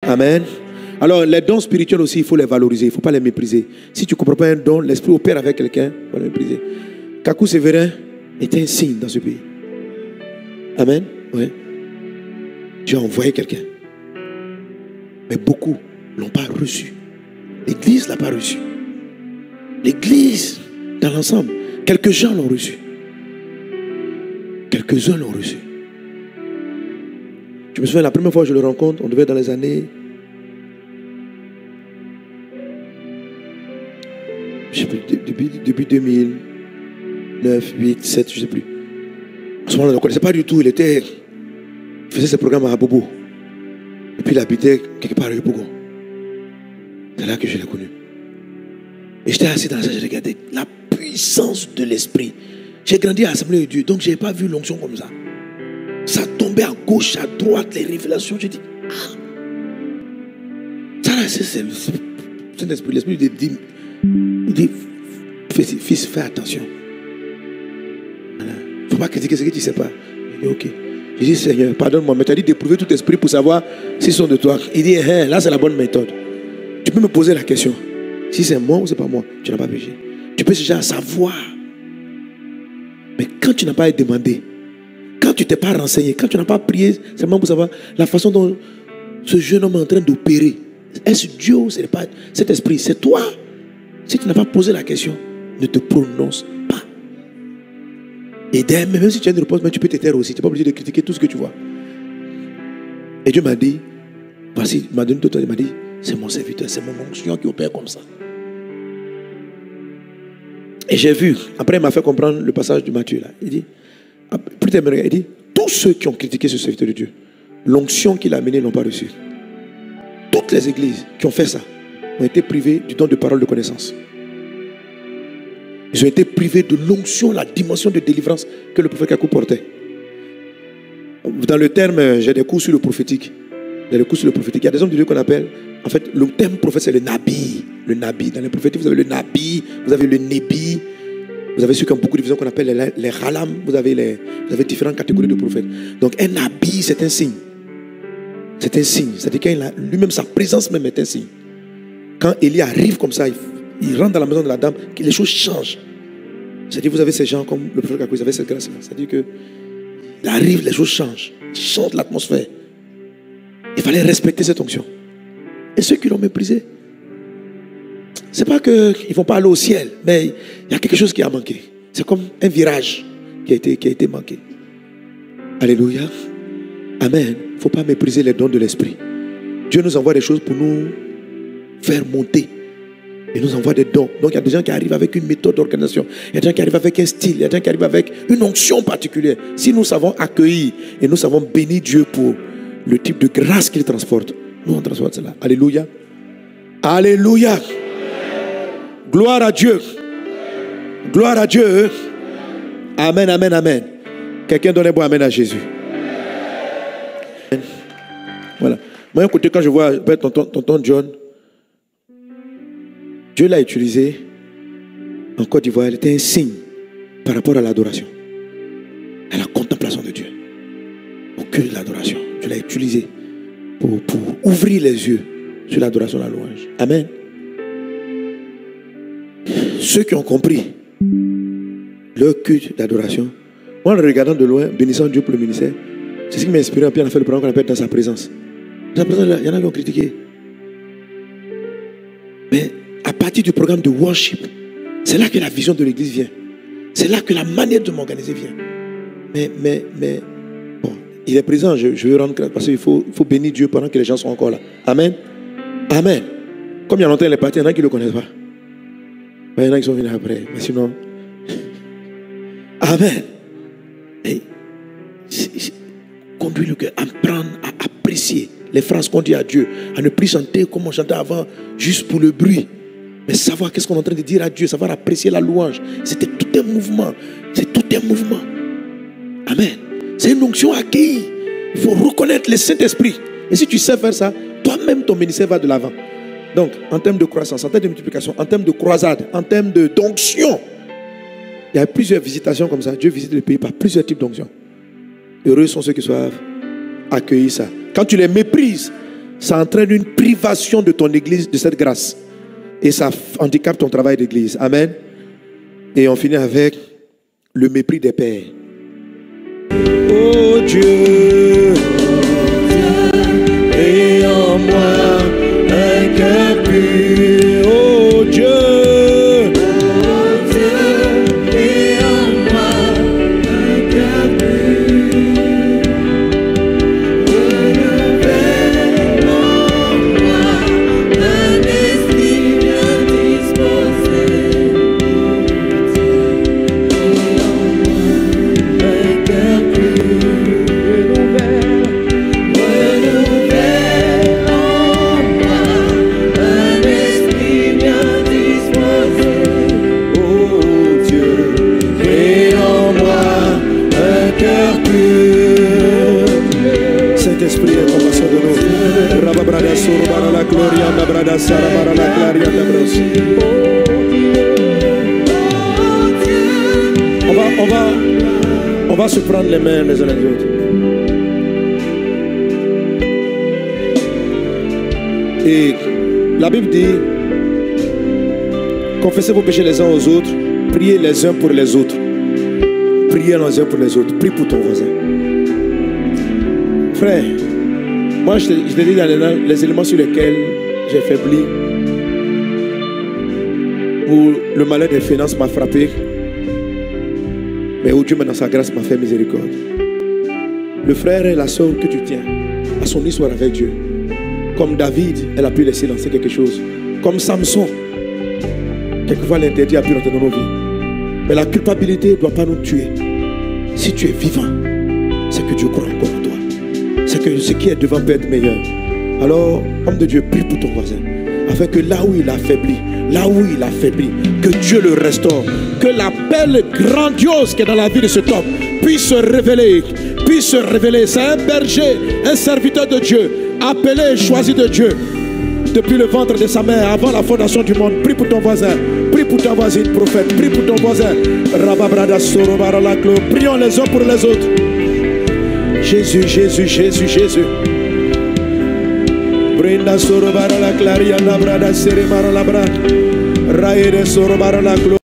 Amen. Alors, les dons spirituels aussi, il faut les valoriser. Il ne faut pas les mépriser. Si tu ne comprends pas un don, l'esprit opère avec quelqu'un, il faut le mépriser. Kakou Sévérin était un signe dans ce pays. Amen. Oui. Dieu a envoyé quelqu'un. Mais beaucoup ne l'ont pas reçu. L'Église ne l'a pas reçu. L'Église, dans l'ensemble, quelques gens l'ont reçu. Quelques-uns l'ont reçu. Je me souviens, la première fois que je le rencontre, on devait être dans les années... Je ne sais plus, début 2009, 8, 7, je ne sais plus. En ce moment, on ne le connaissait pas du tout. Il faisait ses programmes à Bobo. Et puis il habitait quelque part à Yopougon. C'est là que je l'ai connu. Et j'étais assis dans la salle, j'ai regardé la puissance de l'esprit. J'ai grandi à l'Assemblée de Dieu, donc je n'ai pas vu l'onction comme ça. Ça tombait à gauche, à droite, les révélations. Je dis, ah. Ça là, c'est l'esprit. L'esprit il dit, fils, fais attention. Il ne faut pas critiquer ce que tu ne sais pas. Il dit, ok. Je dis, Seigneur, pardonne-moi, mais tu as dit d'éprouver tout esprit pour savoir s'ils sont de toi. Il dit, là c'est la bonne méthode. Tu peux me poser la question. Si c'est moi ou c'est pas moi, tu n'as pas péché. Tu peux déjà savoir. Mais quand tu n'as pas demandé, quand tu ne t'es pas renseigné, quand tu n'as pas prié, c'est seulement pour savoir la façon dont ce jeune homme est en train d'opérer. Est-ce Dieu ou ce n'est pas cet esprit? C'est toi. Si tu n'as pas posé la question, ne te prononce pas. Et même si tu as une réponse, mais tu peux te taire aussi. Tu n'es pas obligé de critiquer tout ce que tu vois. Et Dieu m'a dit, voici, il m'a donné tout le temps, il m'a dit, c'est mon serviteur, c'est mon onction qui opère comme ça. Et j'ai vu, après il m'a fait comprendre le passage de Matthieu là. Il dit, plus tard, il dit, tous ceux qui ont critiqué ce serviteur de Dieu, l'onction qu'il a amenée n'ont pas reçu. Toutes les églises qui ont fait ça ont été privées du don de parole de connaissance. Ils ont été privés de l'onction, la dimension de délivrance que le prophète Kakou portait. Dans le terme, j'ai des cours sur le prophétique. Il y a des hommes de Dieu qu'on appelle, en fait, le terme prophète, c'est le nabi. Le nabi. Dans les prophétiques, vous avez le nabi, vous avez le nébi, vous avez ceux qui ont beaucoup de visions qu'on appelle les ralam, vous avez différentes catégories de prophètes. Donc, un nabi, c'est un signe. C'est un signe. C'est-à-dire qu'il a lui-même, sa présence même est un signe. Quand Élie arrive comme ça, il rentre dans la maison de la dame, les choses changent. C'est-à-dire, vous avez ces gens comme le prophète Kakou, vous avez cette grâce-là. C'est-à-dire qu'il arrive, les choses changent. Il change l'atmosphère. Il fallait respecter cette onction. Et ceux qui l'ont méprisé, c'est pas qu'ils ne vont pas aller au ciel, mais il y a quelque chose qui a manqué. C'est comme un virage qui a été manqué. Alléluia. Amen. Il ne faut pas mépriser les dons de l'esprit. Dieu nous envoie des choses pour nous faire monter. Il nous envoie des dons. Donc il y a des gens qui arrivent avec une méthode d'organisation. Il y a des gens qui arrivent avec un style. Il y a des gens qui arrivent avec une onction particulière. Si nous savons accueillir et nous savons bénir Dieu pour le type de grâce qu'il transporte, nous on transporte cela. Alléluia. Alléluia. Amen. Gloire à Dieu. Gloire à Dieu. Amen, amen, amen. Quelqu'un donne un bon amen à Jésus. Amen. Voilà. Moi, un côté, quand je vois tonton John, Dieu l'a utilisé en Côte d'Ivoire. Elle était un signe par rapport à l'adoration, à la contemplation de Dieu, au cœur de l'adoration. Dieu l'a utilisé pour ouvrir les yeux sur l'adoration, la louange. Amen. Ceux qui ont compris leur culte d'adoration, moi, en le regardant de loin, bénissant Dieu pour le ministère, c'est ce qui m'a inspiré. Puis on a fait le programme qu'on appelle Dans sa présence. Dans sa présence, il y en a qui ont critiqué. Mais à partir du programme de worship, c'est là que la vision de l'église vient. C'est là que la manière de m'organiser vient. Mais bon, il est présent, je veux rendre grâce parce qu'il faut bénir Dieu pendant que les gens sont encore là. Amen. Amen. Comme il y a longtemps, il est parti, il y en a qui ne le connaissent pas. Mais il y en a qui sont venus après. Mais sinon, Amen. Et conduire le cœur, apprendre à apprécier les phrases qu'on dit à Dieu, à ne plus chanter comme on chantait avant, juste pour le bruit. Mais savoir qu'est-ce qu'on est en train de dire à Dieu, savoir apprécier la louange. C'était tout un mouvement. C'est tout un mouvement. Amen. C'est une onction accueillie. Il faut reconnaître le Saint-Esprit. Et si tu sais faire ça, toi-même, ton ministère va de l'avant. Donc, en termes de croissance, en termes de multiplication, en termes de croisade, en termes d'onction, il y a plusieurs visitations comme ça. Dieu visite le pays par plusieurs types d'onction. Heureux sont ceux qui doivent accueillir ça. Quand tu les méprises, ça entraîne une privation de ton église de cette grâce. Et ça handicape ton travail d'église. Amen. Et on finit avec le mépris des pères. Oh Dieu, et en moi un cœur pur. Oh Dieu, et en moi un cœur pur. Renouvelle en moi un esprit bien disposé. Un cœur pur. Renouvelle en moi un esprit bien disposé. Oh Dieu, et en moi un cœur pur. Saint-Esprit, aie compassion de nous. Rababrada surbara la gloria, nabrada sarabara la gloria, nabros. On va se prendre les mains les uns les autres. Et la Bible dit, confessez vos péchés les uns aux autres, priez les uns pour les autres. Priez les uns pour les autres. Prie pour ton voisin. Frère, moi je te dis les éléments sur lesquels j'ai faibli, où le malheur des finances m'a frappé, mais où Dieu, dans sa grâce, m'a fait miséricorde. Le frère et la soeur que tu tiens à son histoire avec Dieu, comme David, elle a pu laisser lancer quelque chose. Comme Samson, quelquefois l'interdit a pu rentrer dans nos vies. Mais la culpabilité ne doit pas nous tuer. Si tu es vivant, c'est que Dieu croit encore en toi. C'est que ce qui est devant peut être meilleur. Alors, homme de Dieu, prie pour ton voisin, afin que là où il a faibli, que Dieu le restaure, que l'appel grandiose qui est dans la vie de cet homme puisse se révéler. C'est un berger, un serviteur de Dieu, appelé et choisi de Dieu depuis le ventre de sa mère, avant la fondation du monde. Prie pour ton voisin, prie pour ta voisine, prophète, prie pour ton voisin. Prions les uns pour les autres. Jésus, Jésus, Jésus, Jésus. Brinda sorobara la claria na brada seremara la bra. Raide sorobara la gloria.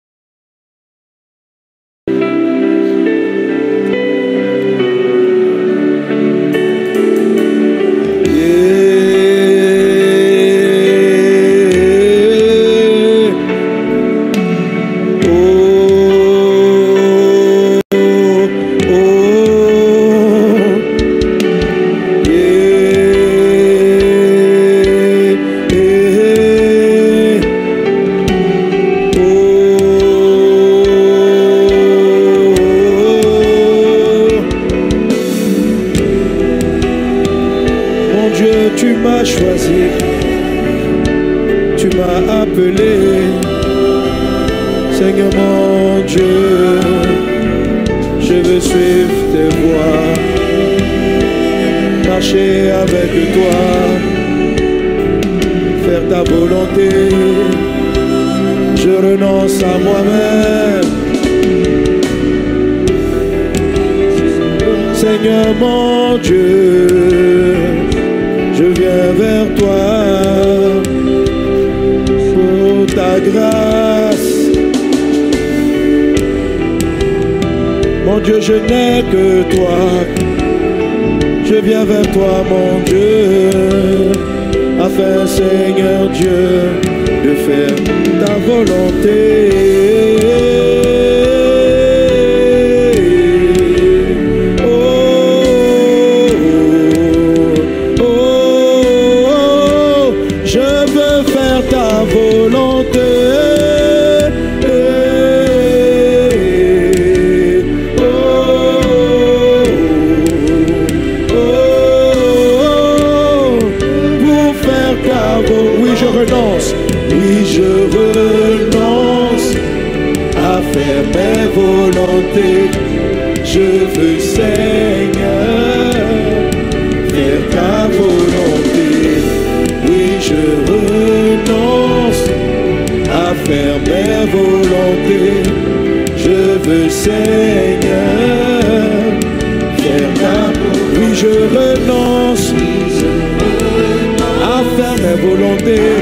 mes volontés.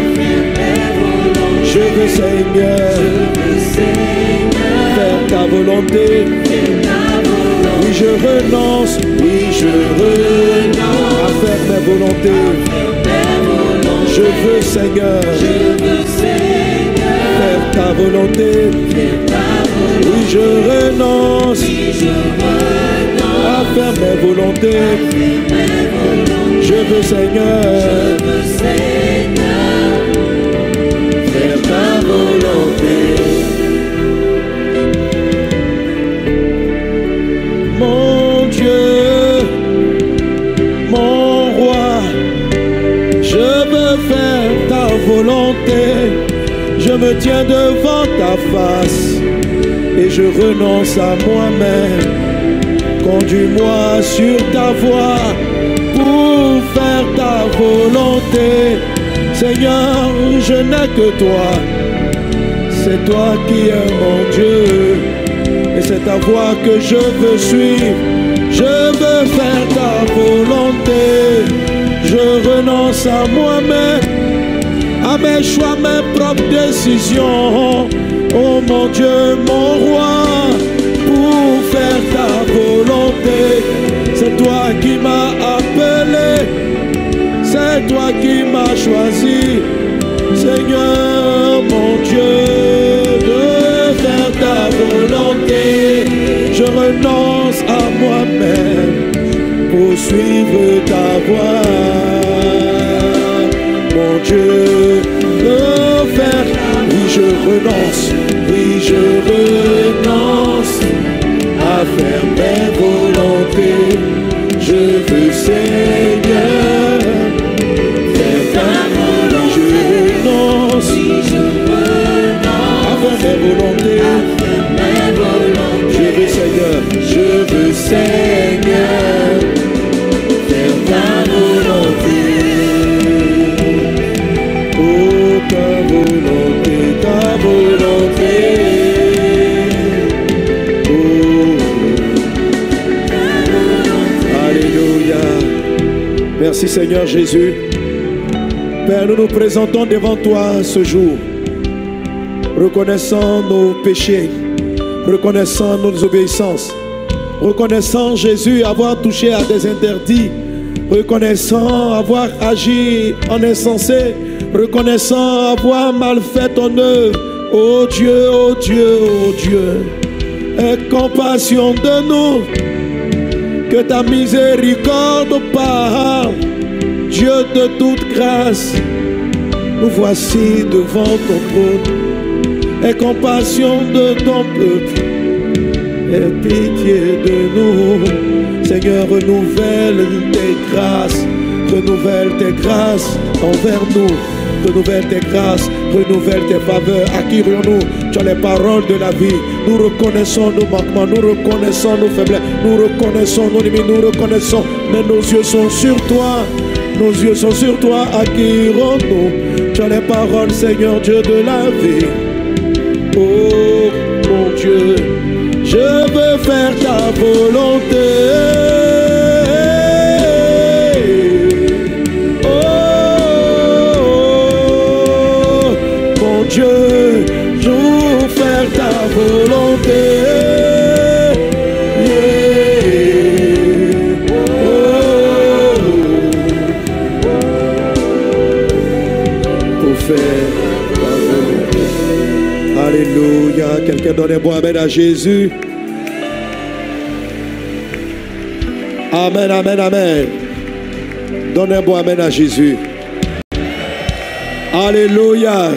Je veux, Seigneur, faire ta volonté. Oui, je renonce à faire mes volontés. Je veux, Seigneur, faire ta volonté. Oui, je renonce à faire mes volontés. Je veux, Seigneur, faire ta volonté. Mon Dieu, mon roi, je veux faire ta volonté. Je me tiens devant ta face et je renonce à moi-même. Conduis-moi sur ta voie pour faire ta volonté. Seigneur, je n'ai que toi. C'est toi qui es mon Dieu. Et c'est ta voie que je veux suivre. Je veux faire ta volonté. Je renonce à moi-même, à mes choix, mes propres décisions. Oh mon Dieu, mon roi, pour faire ta volonté. C'est toi qui m'as appelé, c'est toi qui m'as choisi. Seigneur, mon Dieu, de faire ta volonté. Je renonce à moi-même pour suivre ta voie. Mon Dieu, de faire, oui je renonce à faire mes volontés. Je veux, Seigneur, faire ta volonté. Je renonce à faire mes volontés. Je veux, Seigneur, faire ta volonté. Oh, ta volonté, ta volonté. Merci Seigneur Jésus. Père, nous nous présentons devant toi ce jour, reconnaissant nos péchés, reconnaissant nos désobéissances, reconnaissant Jésus avoir touché à des interdits, reconnaissant avoir agi en insensé, reconnaissant avoir mal fait ton œuvre. Oh Dieu, oh Dieu, oh Dieu, aie compassion de nous. Que ta miséricorde parle, Dieu de toute grâce. Nous voici devant ton trône. Aie compassion de ton peuple. Aie pitié de nous. Seigneur, renouvelle tes grâces. Renouvelle tes grâces envers nous. Renouvelle tes grâces, renouvelle tes faveurs. Acquérons-nous, tu as les paroles de la vie. Nous reconnaissons nos manquements, nous reconnaissons nos faiblesses, nous reconnaissons nos limites, nous reconnaissons, mais nos yeux sont sur toi. Nos yeux sont sur toi, acquérons-nous. Tu as les paroles, Seigneur Dieu de la vie. Oh mon Dieu, je veux faire ta volonté. Dieu, je veux faire ta volonté. Yeah. Oh. Pour faire ta volonté. Alléluia. Quelqu'un donne un bon amen à Jésus. Amen, amen, amen. Donne un bon amen à Jésus. Alléluia.